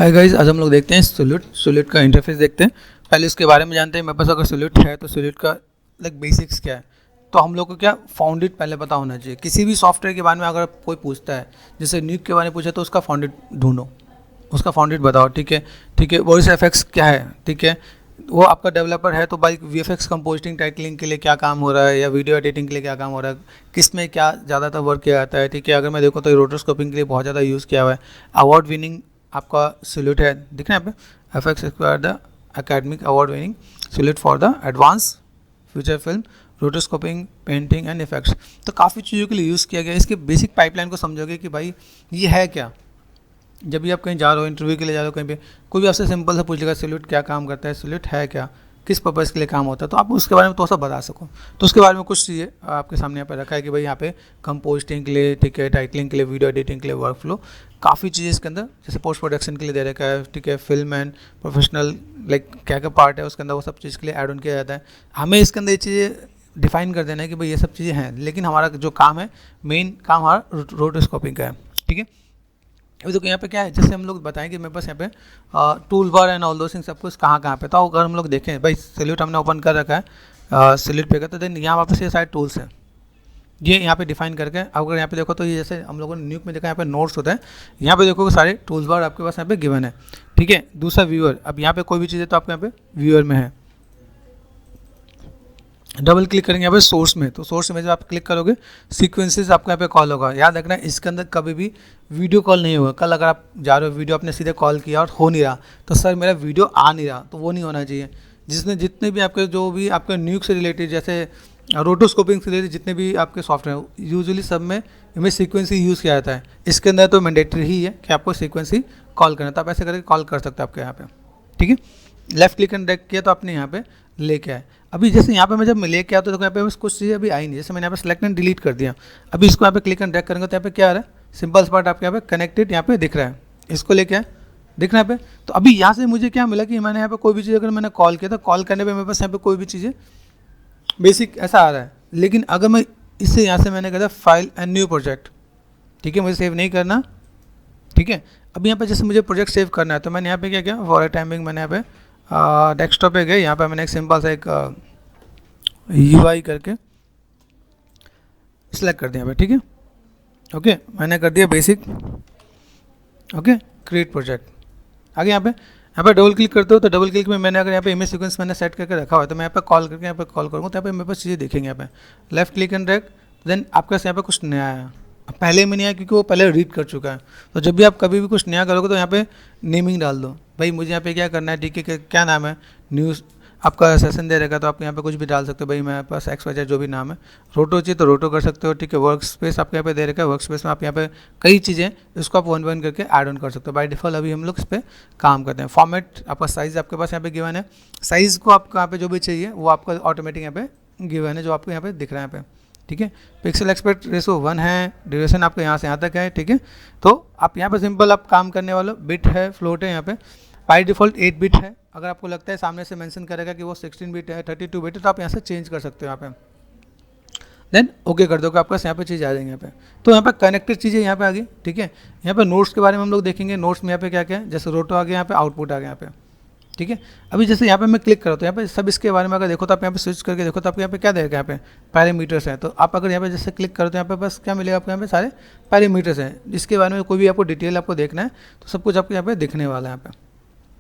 Hi guys, आज हम लोग देखते हैं सोल्यूट का इंटरफेस देखते हैं। पहले इसके बारे में जानते हैं। मेरे पास अगर सोल्यूट है तो सोल्यूट का बेसिक्स क्या है। तो हम लोग को क्या फाउंडेड पहले पता होना चाहिए। किसी भी सॉफ्टवेयर के बारे में अगर कोई पूछता है, जैसे न्यूक के बारे में पूछा तो उसका फाउंडेड ढूंढो, उसका फाउंडेड बताओ। ठीक है, वॉइस एफेक्ट्स क्या है। ठीक है, वो आपका डेवलपर है तो भाई वीएफएक्स कंपोजिटिंग टाइटलिंग के लिए क्या काम हो रहा है, या वीडियो एडिटिंग के लिए क्या काम हो रहा है, किस में क्या ज़्यादातर वर्क किया जाता है। ठीक है, अगर मैं देखूँ तो रोटोस्कोपिंग के लिए बहुत ज़्यादा यूज़ किया हुआ है। अवार्ड विनिंग आपका सोल्यूट है, दिख रहा है यहाँ पे, FX acquire the academic award winning solute for the advance future film rotoscoping painting and effects. तो काफ़ी चीज़ों के लिए यूज़ किया गया। इसके बेसिक पाइपलाइन को समझोगे कि भाई ये है क्या। जब भी आप कहीं जा रहे हो, इंटरव्यू के लिए जा रहे हो, कहीं पे कोई भी आपसे सिंपल सा पूछ लेगा सोल्यूट क्या काम करता है, सोल्यूट है क्या, किस पर्पज़ के लिए काम होता है, तो आप उसके बारे में तो सब बता सको। तो उसके बारे में कुछ चीज़ें आपके सामने यहाँ पे रखा है कि भाई यहाँ पे कंपोस्टिंग के लिए, ठीक है, टाइटलिंग के लिए, वीडियो एडिटिंग के लिए, वर्क फ्लो, काफ़ी चीज़ें इसके अंदर, जैसे पोस्ट प्रोडक्शन के लिए दे रखा है। ठीक है, फिल्म एंड प्रोफेशनल क्या क्या पार्ट है उसके अंदर, वो सब चीज़ के लिए ऐड ऑन किया जाता है। हमें इसके अंदर ये चीज़ें डिफाइन कर देना है कि भाई ये सब चीज़ें हैं, लेकिन हमारा जो काम है, मेन काम हमारा रोटोस्कोपिंग का है। ठीक है, अभी देखो यहाँ पे क्या है, जैसे हम लोग बताएं कि मेरे पास यहाँ पे tool bar and all those things सब कुछ कहाँ पे। तो अगर हम लोग देखें भाई, सोल्यूट हमने ओपन कर रखा है सोल्यूट पे का, तो देन यहाँ वापस ये सारे टूल्स हैं, ये यहाँ पे डिफाइन करके। अगर यहाँ पे देखो तो ये जैसे हम लोगों ने न्यूक में देखा, यहाँ पे नोट्स होता है, यहाँ पे देखो सारे टूल्स बार आपके पास यहाँ पे गिवन है। ठीक है, दूसरा व्यूअर, अब यहाँ पे कोई भी चीज़ है तो आपके यहाँ पे व्यूअर में है, डबल क्लिक करेंगे यहाँ पे सोर्स में, तो सोर्स में जब आप क्लिक करोगे सीक्वेंसेस आपको यहाँ पे कॉल होगा। याद रखना इसके अंदर कभी भी वीडियो कॉल नहीं होगा। कल अगर आप जा रहे हो, वीडियो आपने सीधे कॉल किया और हो नहीं रहा, तो सर मेरा वीडियो आ नहीं रहा, तो वो नहीं होना चाहिए। जितने भी आपके जो भी आपके न्यूक से रिलेटेड, जैसे रोटोस्कोपिंग से रिलेटेड जितने भी आपके सॉफ्टवेयर, यूजुअली सब में इनमें सीक्वेंस ही यूज़ किया जाता है। इसके अंदर तो मैंडेटरी ही है कि आपको सीक्वेंस ही कॉल करना है, तो आप ऐसे करके कॉल कर सकते हो आपके यहाँ पे। ठीक है, लेफ्ट क्लिक एंड ड्रैग किया तो आपने यहाँ पे लेके आए। अभी जैसे यहाँ पे मैं जब मैं लेके आता तो यहाँ पे बस कुछ चीज़ें अभी आई नहीं, जैसे मैंने यहाँ पे सेलेक्ट एंड डिलीट कर दिया। अभी इसको यहाँ पे क्लिक एंड ड्रैग करेंगे तो यहाँ पे क्या आ रहा है, सिंपल स्पॉट आपके यहाँ पे कनेक्टेड यहाँ पे दिख रहा है। इसको लेके आए, दिख रहा है यहाँ पे। तो अभी यहाँ से मुझे क्या मिला कि मैंने यहाँ पे कोई भी चीज़ अगर मैंने कॉल किया तो कॉल करने पर मेरे पास यहाँ पे कोई भी चीज़ें बेसिक ऐसा आ रहा है। लेकिन अगर मैं इससे यहाँ से मैंने कहा फाइल एंड न्यू प्रोजेक्ट, ठीक है, मुझे सेव नहीं करना। ठीक है, अब यहाँ पे जैसे मुझे प्रोजेक्ट सेव करना है तो मैंने यहाँ पे क्या किया, फॉर टाइमिंग मैंने यहाँ पे डेस्कटॉप पे गए, यहाँ पे मैंने एक सिंपल सा एक UI करके सिलेक्ट कर दिया यहाँ पे। ठीक है, ओके, मैंने कर दिया बेसिक, ओके, क्रिएट प्रोजेक्ट। आगे यहाँ पे डबल क्लिक करते हो तो डबल क्लिक में मैंने अगर यहाँ पे इमेज सीक्वेंस मैंने सेट करके रखा हुआ है, तो मैं यहाँ पे कॉल करके यहाँ पे कॉल करूँगा तो यहाँ पे मेरे पास चीज़ें देखेंगे। यहाँ पे left click and drag, then आपके पास यहाँ पे कुछ नया आया। पहले में नहीं आया क्योंकि वो पहले रीड कर चुका है। तो जब भी आप कभी भी कुछ नया करोगे तो यहाँ पे नेमिंग डाल दो, भाई मुझे यहाँ पे क्या करना है। ठीक है, क्या नाम है, न्यूज़ आपका सेशन दे रहेगा तो आप यहाँ पे कुछ भी डाल सकते हो, भाई मेरे पास XYZ जो भी नाम है। रोटो चाहिए तो रोटो कर सकते हो। ठीक है, वर्क स्पेस आपके यहाँ पे दे रखा है, वर्क स्पेस में आप यहाँ पे कई चीज़ें इसको आप वन वन करके ऐड ऑन कर सकते हो। बाय डिफॉल्ट अभी हम लोग इस पर काम करते हैं। फॉर्मेट आपका साइज़ आपके पास यहाँ पे गिवन है, साइज़ को आपको यहाँ पे जो भी चाहिए वो आपका ऑटोमेटिक यहाँ पे गिवन है, जो आपको यहाँ पे दिख रहा है यहाँ पे। ठीक है, पिक्सल एक्सपेक्ट रेशो 1 है, ड्यूरेशन आपका यहाँ से यहाँ तक है। ठीक है, तो आप यहाँ पे सिंपल आप काम करने वाले, बिट है, फ्लोट है, यहाँ पे बाय डिफ़ॉल्ट 8 बिट है। अगर आपको लगता है सामने से मेंशन करेगा कि वो 16 बिट है, 32 बिट है, तो आप यहाँ से चेंज कर सकते हो यहाँ पे। देन ओके कर दोगे, आपका यहाँ पे चीज़ आ जाएंगे यहाँ पे। तो यहाँ पे कनेक्टेड चीज़ें यहाँ पे आ गई। ठीक है, यहाँ पे नोट्स के बारे में हम लोग देखेंगे। नोट्स में यहाँ पे क्या क्या है, जैसे रोटो आ गया, यहाँ पे आउटपुट आ गया यहाँ पे। ठीक है, अभी जैसे यहाँ पे मैं क्लिक करा तो यहाँ पे सब इसके बारे में अगर देखो तो आप यहाँ पे स्विच करके देखो तो आपको यहाँ पे क्या देगा, यहाँ पे पैरामीटर्स हैं। तो आप अगर यहाँ पे जैसे क्लिक करो तो यहाँ पे बस क्या मिलेगा आपको, यहाँ पे सारे पैरामीटर्स हैं, जिसके बारे में कोई भी आपको डिटेल आपको देखना है तो सब कुछ आपको यहाँ पे दिखने वाला है यहाँ पे।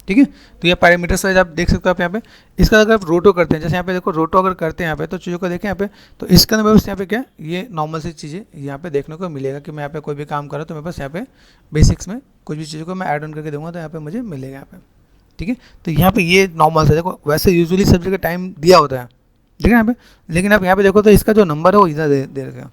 ठीक है, तो ये पैरामीटर्स आप देख सकते हो आप यहाँ पे। इसका अगर आप रोटो करते हैं, जैसे यहाँ पे देखो रोटो अगर करते हैं यहाँ पे, तो चीज़ों को देखें यहाँ पे, तो इसके अंदर बस यहाँ पे क्या, ये नॉर्मल सी चीज़ें यहाँ पे देखने को मिलेगा कि मैं यहाँ पे कोई भी काम कर रहा हूँ तो मेरे पास यहाँ पे बेसिक्स में कुछ भी चीज़ों को मैं ऐड ऑन करके दूंगा तो यहाँ पे मुझे मिलेगा यहाँ पे। ठीक है, तो यहाँ पे ये नॉर्मल से देखो, वैसे यूजुअली सब जगह टाइम दिया होता है, ठीक है यहाँ पे, लेकिन आप यहाँ पे देखो तो इसका जो नंबर है वो इधर दे रखा है,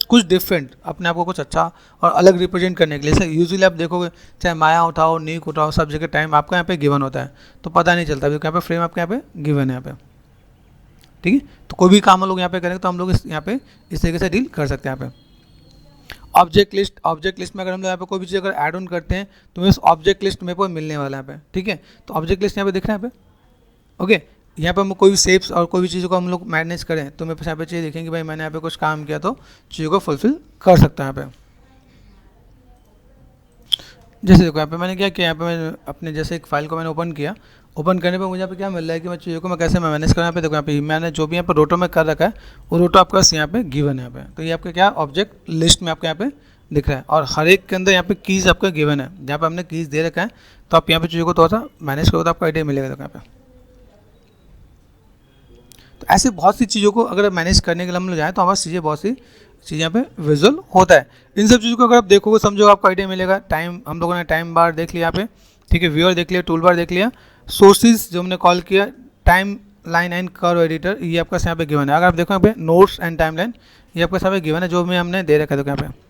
कुछ डिफरेंट, अपने आप को कुछ अच्छा और अलग रिप्रेजेंट करने के लिए। जैसे यूजुअली आप देखोगे चाहे माया उठाओ, नीक उठाओ, सब जगह टाइम आपका यहाँ पे गिवन होता है, तो पता नहीं चलता क्योंकि यहाँ पे फ्रेम आपके यहाँ पे गिवन है यहाँ पे। ठीक है, तो कोई भी काम हम लोग यहाँ पे करेंगे तो हम लोग यहाँ पे इस तरीके से डील कर सकते हैं यहाँ पे। ऑब्जेक्ट लिस्ट में अगर हम लोग यहाँ पे कोई भी चीज़ अगर ऐड ऑन करते हैं तो मेरे ऑब्जेक्ट लिस्ट मेरे को मिलने वाला है यहाँ पे। ठीक है, तो ऑब्जेक्ट लिस्ट यहाँ पे दिख रहा है यहाँ पे। ओके, यहाँ पे हम कोई भी शेप्स और कोई भी चीज़ों को हम लोग मैनेज करें तो मेरे पास यहाँ पे चीज़ देखेंगे भाई मैंने यहाँ पे कुछ काम किया तो चीज़ों को फुलफिल कर सकता है यहाँ पे। जैसे देखो यहाँ पे मैंने क्या किया, यहाँ पे मैं अपने जैसे एक फाइल को मैंने ओपन किया, ओपन करने पे मुझे यहाँ पे क्या मिल रहा है कि मैं चीज़ों को मैं कैसे मैं मैनेज करूँ। यहाँ पे देखो, यहाँ पे मैंने जो भी यहाँ पे रोटो में कर रखा है वो रोटो आपके पास यहाँ पे गिवन है। यहाँ पे तो ये आपका क्या ऑब्जेक्ट लिस्ट में आपके यहाँ पे दिख रहा है, और हर एक के अंदर यहाँ पे कीज़ आपका गिवन है, जहाँ पे हमने कीज़ दे रखा है। तो आप यहाँ पे चीज़ों को थोड़ा सा मैनेज करो तो आपको आइडिया मिलेगा। देखो यहाँ पे तो ऐसे बहुत सी चीज़ों को अगर मैनेज करने के लिए हम लोग जाएँ तो हमारी चीज़ें बहुत सी चीज़ें यहाँ पे विजुअल होता है। इन सब चीज़ों को अगर आप देखोगे समझोगे आपको आइडिया मिलेगा। टाइम हम लोगों ने टाइम बार देख लिया यहाँ पे, ठीक है, व्यूअर देख लिया, टूल बार देख लिया, सोर्सेज जो हमने कॉल किया, time line and curve editor ये आपका यहाँ पे गिवन है। अगर आप देखो यहाँ पे नोट्स एंड टाइम लाइन ये आपका यहाँ पे गिवन है जो भी हमने दे रखा है। देखो यहाँ पे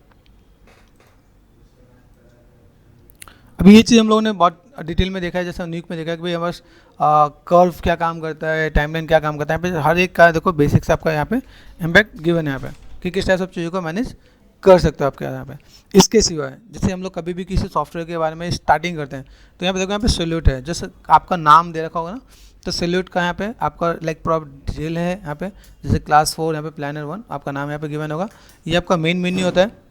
अभी ये चीज़ हम लोगों ने बहुत डिटेल में देखा है, जैसे न्यूक में देखा है कि भाई हमारे कर्व क्या काम करता है, टाइमलाइन क्या काम करता है। यहाँ पे हर एक का देखो बेसिक्स आपका यहाँ पे इम्पैक्ट गिवन है यहाँ पे कि किस टाइप सब चीज़ों को मैनेज कर सकते हो आपके यहाँ पे। इसके सिवाय जैसे हम लोग कभी भी किसी सॉफ्टवेयर के बारे में स्टार्टिंग करते हैं तो यहाँ पे देखो यहाँ पे सैल्यूट है, जैसे आपका नाम दे रखा होगा ना, तो सैल्यूट का यहाँ पे आपका लाइक प्रॉप डिटेल है यहाँ पे, जैसे क्लास 4 यहाँ पे प्लानर 1 आपका नाम यहाँ पे गिवन होगा। ये आपका मेन मेन्यू होता है।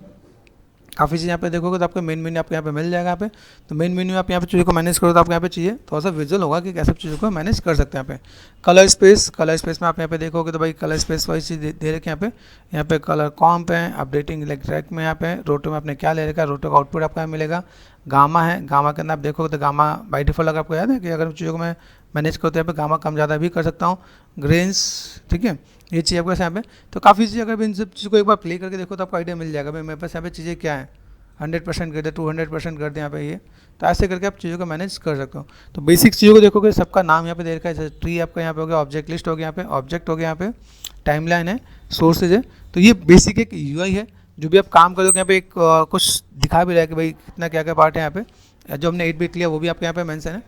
काफ़ी चीज़ यहाँ पे देखोगे तो आपको मेन मेन्यू आपको यहाँ पे मिल जाएगा। यहाँ पे तो मेन मेन्यू आप यहाँ पे चीज़ों को मैनेज करो तो आपको यहाँ पे चाहिए थोड़ा सा विजुअल होगा कि कैसे चीज़ों को मैनेज कर सकते हैं। यहाँ पे कलर स्पेस में आप यहाँ पे देखोगे तो भाई कलर स्पेस वाइज चीज़ दे रखे यहाँ पे कलर कॉम्प है, अपडेटिंग लाइक ट्रैक में यहाँ पे रोटो में आपने क्या ले रखा है, रोटो का आउटपुट आपको यहाँ मिलेगा। गामा है, गामा के अंदर आप देखोगे तो गामा बाई डिफॉल्ट अगर आपको याद है कि अगर चीज़ों को मैं मैनेज करते हैं यहाँ पे गामा कम ज़्यादा भी कर सकता हूँ। ग्रेन्स, ठीक है, ये चीज़ आपके यहाँ पे तो काफ़ी चीज़ अगर इन सब चीज़ को एक बार प्ले करके देखो तो आपको आइडिया मिल जाएगा भाई मेरे पास यहाँ पे चीज़ें क्या है। 100% कर दे, 200% कर दे यहाँ पे ये, तो ऐसे करके आप चीज़ों को मैनेज कर सकते हो। तो बेसिक चीज़ों को देखोगे सबका नाम यहाँ पे दे रखा है, जैसे ट्री आपका यहाँ पे हो गया, ऑब्जेक्ट लिस्ट हो गया, यहाँ पे ऑब्जेक्ट हो गया, यहाँ पे टाइमलाइन है, सोर्सेज है। तो ये बेसिक एक यूआई है जो भी आप काम करोगे यहाँ पे एक कुछ दिखा भी रहा है कि भाई कितना क्या क्या पार्ट है यहाँ पे, जो हमने 8 बिट लिया वो भी आपके यहाँ पे मेंशन है।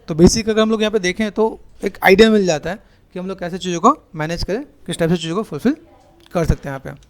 तो बेसिक अगर हम लोग यहाँ पे देखें तो एक आइडिया मिल जाता है कि हम लोग कैसे चीज़ों को मैनेज करें, किस टाइप से चीज़ों को फुलफिल कर सकते हैं यहाँ पे।